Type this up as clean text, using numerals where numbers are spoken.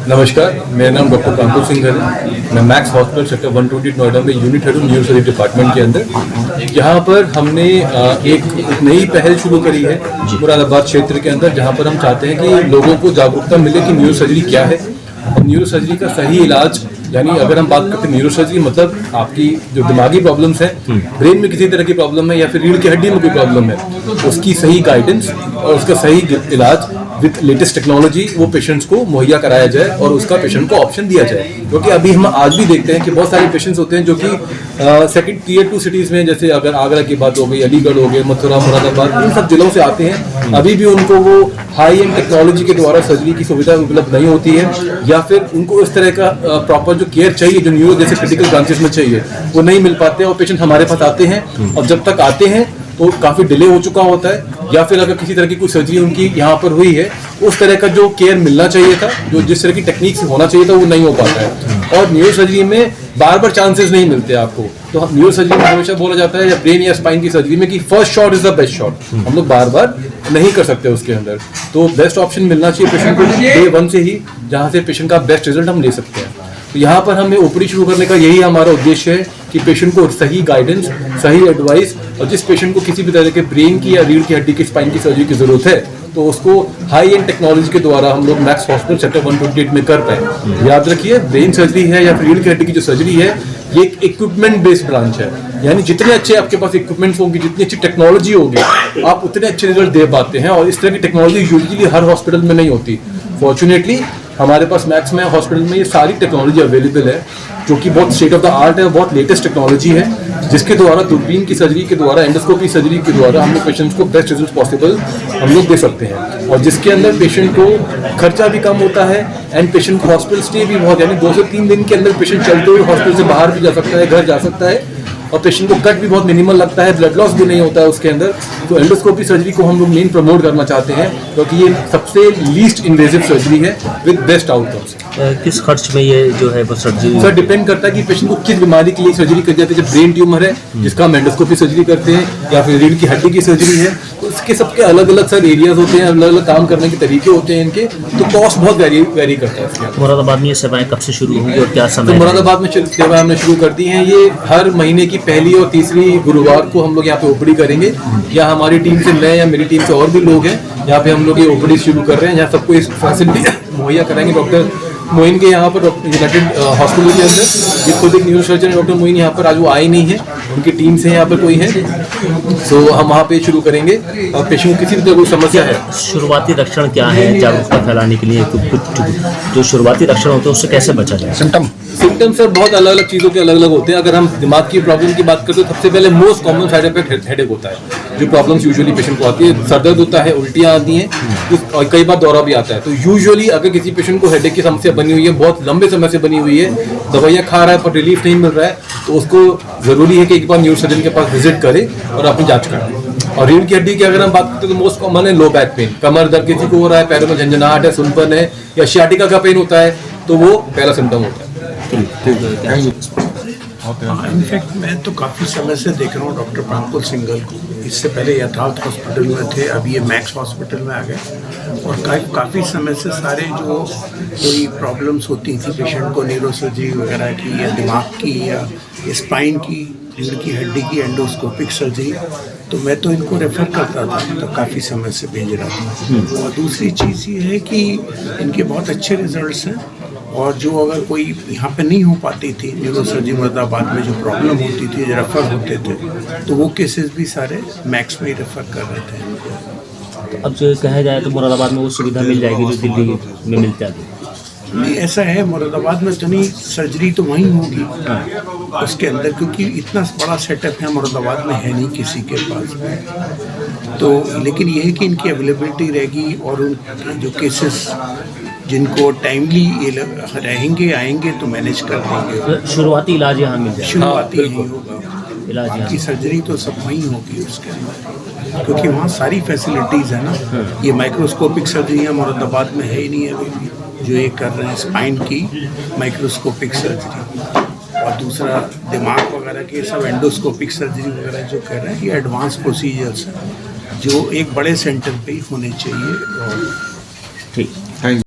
नमस्कार, मेरा नाम डॉक्टर कांतु सिंह है। मैं मैक्स हॉस्पिटल सेक्टर 120 नोएडा में यूनिट हेड हूँ न्यूरोसर्जरी डिपार्टमेंट के अंदर। यहाँ पर हमने एक नई पहल शुरू करी है मुरादाबाद क्षेत्र के अंदर, जहाँ पर हम चाहते हैं कि लोगों को जागरूकता मिले कि न्यूरोसर्जरी क्या है और न्यूरोसर्जरी का सही इलाज। यानी अगर हम बात करते हैं न्यूरोसर्जरी मतलब आपकी जो दिमागी प्रॉब्लम्स हैं, ब्रेन में किसी तरह की प्रॉब्लम है या फिर रीढ़ की हड्डी में कोई प्रॉब्लम है, उसकी सही गाइडेंस और उसका सही इलाज विद लेटेस्ट टेक्नोलॉजी वो पेशेंट्स को मुहैया कराया जाए और उसका पेशेंट को ऑप्शन दिया जाए। क्योंकि अभी हम आज भी देखते हैं कि बहुत सारे पेशेंट्स होते हैं जो कि सेकंड टियर 2 सिटीज़ में, जैसे अगर आगरा की बात हो गई, अलीगढ़ हो गए, मथुरा, मुरादाबाद, इन सब जिलों से आते हैं। अभी भी उनको वो हाई एंड टेक्नोलॉजी के द्वारा सर्जरी की सुविधा उपलब्ध नहीं होती है, या फिर उनको इस तरह का प्रॉपर जो केयर चाहिए जो न्यूरो जैसे क्रिटिकल ब्रांचेस में चाहिए वो नहीं मिल पाते हैं। और पेशेंट हमारे पास आते हैं और जब तक आते हैं तो काफ़ी डिले हो चुका होता है, या फिर अगर किसी तरह की कोई सर्जरी उनकी यहाँ पर हुई है, उस तरह का जो केयर मिलना चाहिए था, जो जिस तरह की टेक्निक से होना चाहिए था, वो नहीं हो पाता है। और न्यूरो सर्जरी में बार बार चांसेस नहीं मिलते आपको। तो न्यूरो सर्जरी में हमेशा बोला जाता है या ब्रेन या स्पाइन की सर्जरी में कि first shot is the best shot. हम लोग बार बार नहीं कर सकते उसके अंदर, तो बेस्ट ऑप्शन मिलना चाहिए पेशेंट को डे 1 से ही, जहाँ से पेशेंट का बेस्ट रिजल्ट हम ले सकते हैं। तो यहाँ पर हमें ओपीडी शुरू करने का यही हमारा उद्देश्य है कि पेशेंट को सही गाइडेंस, सही एडवाइस, और जिस पेशेंट को किसी भी तरह के ब्रेन की या रीढ़ की हड्डी की स्पाइन की सर्जरी की जरूरत है तो उसको हाई एंड टेक्नोलॉजी के द्वारा हम लोग मैक्स हॉस्पिटल सेक्टर 128 में कर पाए। याद रखिए, ब्रेन सर्जरी है या फिर रीढ़ की हड्डी की जो सर्जरी है, ये एक इक्विपमेंट बेस्ड ब्रांच है। यानी जितने अच्छे आपके पास इक्विपमेंट्स होंगे, जितनी अच्छी टेक्नोलॉजी होगी, आप उतने अच्छे रिजल्ट दे पाते हैं। और इस तरह की टेक्नोलॉजी यूजुअली हर हॉस्पिटल में नहीं होती। फॉर्चुनेटली हमारे पास मैक्स में हॉस्पिटल में ये सारी टेक्नोलॉजी अवेलेबल है, जो कि बहुत स्टेट ऑफ द आर्ट है, बहुत लेटेस्ट टेक्नोलॉजी है, जिसके द्वारा दूरबीन की सर्जरी के द्वारा, एंडोस्कोपी सर्जरी के द्वारा हम लोग पेशेंट्स को बेस्ट रिजल्ट पॉसिबल हम लोग दे सकते हैं। और जिसके अंदर पेशेंट को खर्चा भी कम होता है एंड पेशेंट को हॉस्पिटल स्टे भी बहुत, यानी 2 से 3 दिन के अंदर पेशेंट चलते हुए हॉस्पिटल से बाहर भी जा सकता है, घर जा सकता है। और पेशेंट को कट भी बहुत मिनिमल लगता है, ब्लड लॉस भी नहीं होता है उसके अंदर। तो एंडोस्कोपी सर्जरी को हम लोग मेन प्रमोट करना चाहते हैं, क्योंकि ये सबसे लीस्ट इन्वेजिव सर्जरी है विद बेस्ट आउटकम्स। किस खर्च में ये जो है वो सर्जरी? सर डिपेंड करता है कि पेशेंट को किस बीमारी के लिए सर्जरी कर जाती है। जब ब्रेन ट्यूमर है जिसका हम एंडोस्कोपी सर्जरी करते हैं, या फिर रीढ़ की हड्डी की सर्जरी है, तो इसके सबके अलग अलग सर एरियाज होते हैं, अलग अलग काम करने के तरीके होते हैं इनके, तो कॉस्ट बहुत वेरी करता है इसके। मुरादाबाद में ये सेवाएं कब से शुरू होंगी और क्या समय? तो मुरादाबाद में सेवाएं हमने शुरू कर दी हैं। ये हर महीने की पहली और तीसरी गुरुवार को हम लोग यहाँ पे ओपीडी करेंगे। या हमारी टीम से मैं या मेरी टीम से और भी लोग हैं, यहाँ पे हम लोग ये ओपीडी शुरू कर रहे हैं, यहाँ सबको इस फैसिलिटी मुहैया कराएंगे। डॉक्टर मोइन के यहाँ पर यूनाइटेड हॉस्पिटल के अंदर ये खुद एक न्यूरोसर्जन डॉक्टर मोइन यहाँ पर आज वो आए नहीं है, उनकी टीम से यहाँ पर कोई है, तो हम वहाँ पे शुरू करेंगे। और पेशेंट को किसी भी तरह कोई समस्या है, शुरुआती लक्षण क्या है जागरूकता फैलाने के लिए? कुछ जो शुरुआती लक्षण होते हैं उससे कैसे बचा जाए? सिम्टम्स सर बहुत अलग अलग चीज़ों के अलग अलग होते हैं। अगर हम दिमाग की प्रॉब्लम की बात करते हैं, सबसे पहले most common side effect headache होता है। जो प्रॉब्लम्स यूजुअली पेशेंट को आती है, सर दर्द होता है, उल्टियाँ आती हैं, और कई बार दौरा भी आता है। तो यूजुअली अगर किसी पेशेंट को हेडेक की समस्या बनी हुई है, बहुत लंबे समय से बनी हुई है, दवाइयाँ खा रहा है पर रिलीफ नहीं मिल रहा है, तो उसको ज़रूरी है कि एक बार न्यूरोसर्जन के पास विजिट करे और अपनी जाँच कराए। और रीढ़ की हड्डी की अगर हम बात करते हैं तो मोस्ट कॉमन है लो बैक पेन, कमर दर्द किसी को हो रहा है, पैरों में झंझनाहट है, सुनपन है, या सियाटिका का पेन होता है, तो वो पहला सिम्टम होता है। इनफैक्ट मैं तो काफ़ी समय से देख रहा हूँ डॉक्टर प्रांकुल सिंघल को। इससे पहले यथार्थ हॉस्पिटल में थे, अभी ये मैक्स हॉस्पिटल में आ गए। और काफ़ी समय से सारे जो कोई प्रॉब्लम्स होती थी पेशेंट को, न्यूरोसर्जरी वगैरह की या दिमाग की या स्पाइन की, रीढ़ की हड्डी की एंडोस्कोपिक सर्जरी, तो मैं तो इनको रेफ़र करता था, तो काफ़ी समय से भेज रहा था। और दूसरी चीज़ ये है कि इनके बहुत अच्छे रिजल्ट्स हैं। और जो अगर कोई यहाँ पे नहीं हो पाती थी न्यूरोसर्जरी, मुरादाबाद में जो प्रॉब्लम होती थी, जो रेफ़र होते थे, तो वो केसेस भी सारे मैक्स में ही रेफ़र कर रहे थे। तो अब जो कहा जाए तो मुरादाबाद में वो सुविधा मिल जाएगी जो दिल्ली में मिल जाती है? नहीं, ऐसा है, मुरादाबाद में तो नहीं, सर्जरी तो वहीं होगी उसके अंदर, क्योंकि इतना बड़ा सेटअप है मुरादाबाद में है नहीं किसी के पास में। तो लेकिन ये है कि इनकी अवेलेबिलिटी रहेगी, और उन जो केसेस जिनको टाइमली रहेंगे आएंगे तो मैनेज कर देंगे। शुरुआती इलाज यहाँ मिल जाएगा? शुरुआती यही होगा, इलाज की सर्जरी तो सब वहीं होगी उसके अंदर, क्योंकि वहाँ सारी फैसिलिटीज़ है ना। ये माइक्रोस्कोपिक सर्जरी मुरादाबाद में है ही नहीं अभी जो ये कर रहे हैं, स्पाइन की माइक्रोस्कोपिक सर्जरी, और दूसरा दिमाग वगैरह के सब एंडोस्कोपिक सर्जरी वगैरह जो कर रहे हैं, ये एडवांस प्रोसीजर्स हैं जो एक बड़े सेंटर पे ही होने चाहिए। और ठीक।